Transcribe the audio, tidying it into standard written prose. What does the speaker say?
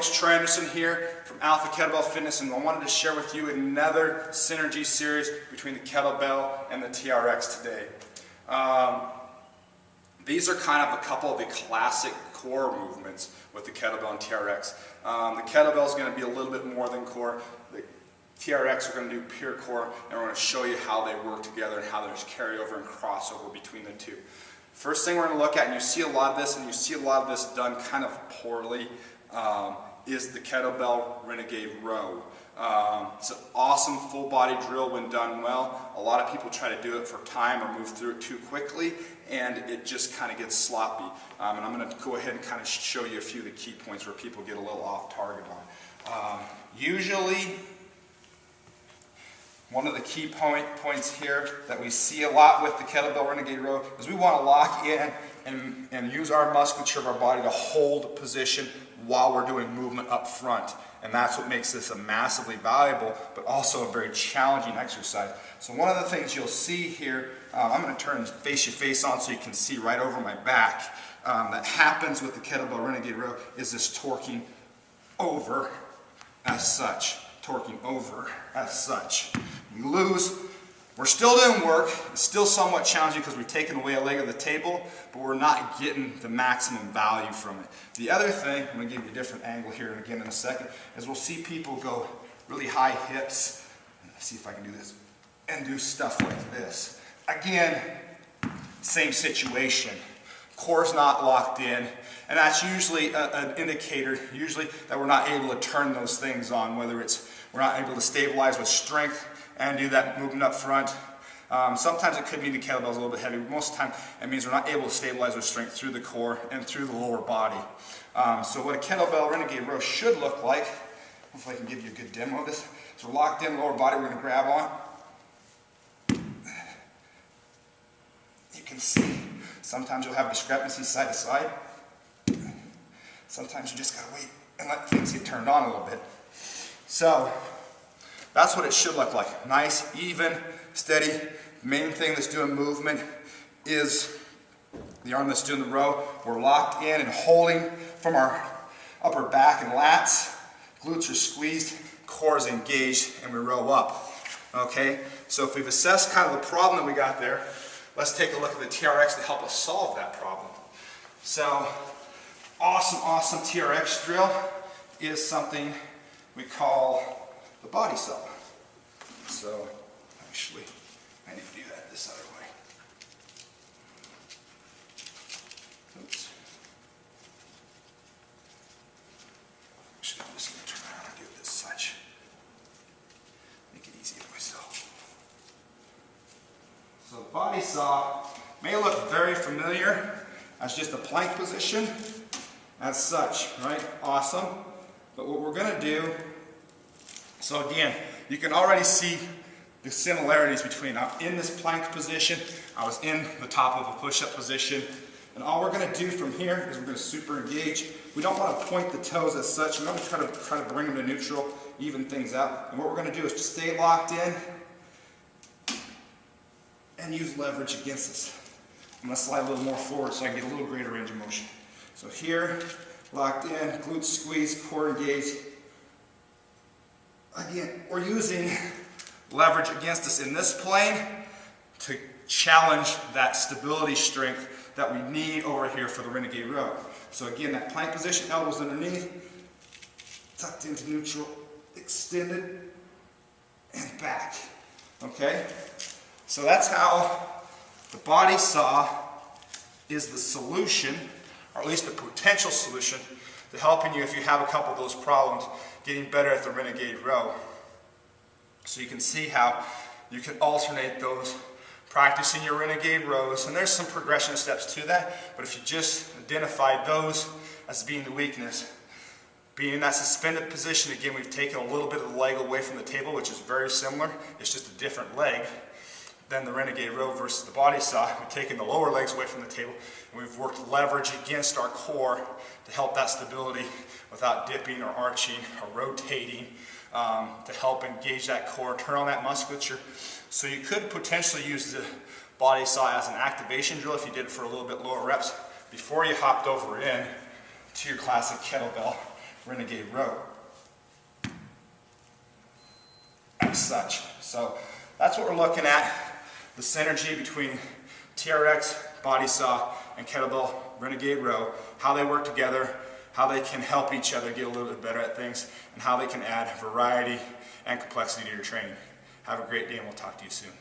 folks, Troy Anderson here from Alpha Kettlebell Fitness, and I wanted to share with you another synergy series between the kettlebell and the TRX today. These are kind of a couple of the classic core movements with the kettlebell and TRX. The kettlebell is going to be a little bit more than core. The TRX are going to do pure core, and we're going to show you how they work together and how there's carryover and crossover between the two. First thing we're going to look at, and you see a lot of this, and you see a lot of this done kind of poorly, is the Kettlebell Renegade row. It's an awesome full body drill when done well. A lot of people try to do it for time or move through it too quickly, and it just kind of gets sloppy. And I'm going to go ahead and kind of show you a few of the key points where people get a little off target on. Usually, one of the key points here that we see a lot with the Kettlebell Renegade row is we want to lock in and use our musculature of our body to hold position while we're doing movement up front. And that's what makes this a massively valuable, but also a very challenging exercise. So one of the things you'll see here, I'm going to turn face on so you can see right over my back, that happens with the Kettlebell Renegade row is this torquing over as such. Torquing over as such. You lose. We're still doing work. It's still somewhat challenging because we've taken away a leg of the table, but we're not getting the maximum value from it. The other thing, I'm going to give you a different angle here and again in a second, is we'll see people go really high hips. Let's see if I can do this. And do stuff like this. Again, same situation. Core's not locked in, and that's usually an indicator, that we're not able to turn those things on, whether it's we're not able to stabilize with strength and do that movement up front. Sometimes it could mean the kettlebell's a little bit heavy, but most of the time it means we're not able to stabilize with strength through the core and through the lower body. So what a Kettlebell Renegade row should look like, hopefully I can give you a good demo of this. So we're locked in, lower body, we're going to grab on. You can see, sometimes you'll have discrepancy side to side. Sometimes you just got to wait and let things get turned on a little bit. So that's what it should look like. Nice, even, steady. The main thing that's doing movement is the arm that's doing the row. We're locked in and holding from our upper back and lats. Glutes are squeezed, core is engaged, and we row up. Okay? So if we've assessed kind of the problem that we got there, let's take a look at the TRX to help us solve that problem. So, awesome TRX drill is something we call the body saw. So, actually, I need to do that this other way. Oops. Actually, I'm just going to turn around and do it as such. Make it easy for myself. So, the body saw may look very familiar as just a plank position, as such, right? Awesome. But what we're going to do, so again, you can already see the similarities between, I'm in this plank position, I was in the top of a push-up position, and all we're going to do from here is we're going to super engage. We don't want to point the toes as such, we're going to try to bring them to neutral, even things out. And what we're going to do is just stay locked in and use leverage against us. I'm going to slide a little more forward so I can get a little greater range of motion. So here, locked in, glutes squeezed, core engaged. Again, we're using leverage against us in this plane to challenge that stability strength that we need over here for the Renegade row. So again, that plank position, elbows underneath, tucked into neutral, extended, and back. Okay? So that's how the body saw is the solution, or at least a potential solution, to helping you if you have a couple of those problems, getting better at the Renegade row. So you can see how you can alternate those, practicing your Renegade rows, and there's some progression steps to that, but if you just identify those as being the weakness, being in that suspended position, again, we've taken a little bit of the leg away from the table, which is very similar, it's just a different leg than the Renegade row versus the body saw. We've taken the lower legs away from the table, and we've worked leverage against our core to help that stability without dipping or arching or rotating, to help engage that core, turn on that musculature. So you could potentially use the body saw as an activation drill if you did it for a little bit lower reps before you hopped over in to your classic kettlebell Renegade row. As such. So that's what we're looking at, the synergy between TRX, body saw, and kettlebell Renegade row, how they work together, how they can help each other get a little bit better at things, and how they can add variety and complexity to your training. Have a great day, and we'll talk to you soon.